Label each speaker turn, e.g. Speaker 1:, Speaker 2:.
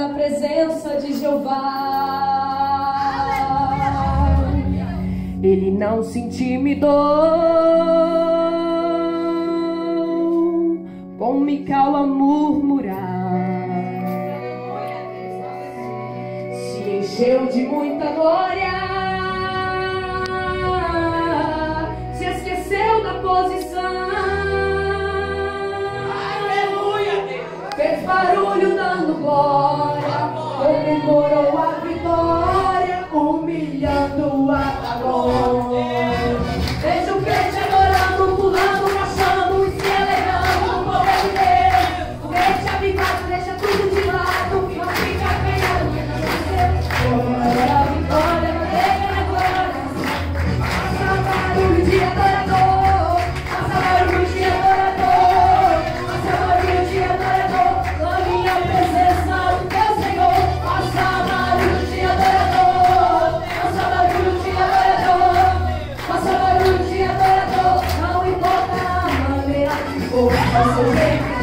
Speaker 1: na presença de Jeová. Ele não se intimidou com Mical a murmurar, se encheu de muita glória, se esqueceu da posição, fez barulho dando glória, comemorou a vitória, humilhando a Agor. Veja o crente adorando, pulando, marchando e se alegrando no poder de Deus. O crente avivado deixa tudo de lado, não fica apanhado, comemora a vitória, manteiga na glória. Faça barulho de adorador, faça barulho de adorador, faça barulho de adorador, clame a presença do teu Senhor. Faça barulho de adorador, faça barulho de adorador, faça barulho de adorador, não importa a maneira que for, faça o jeito.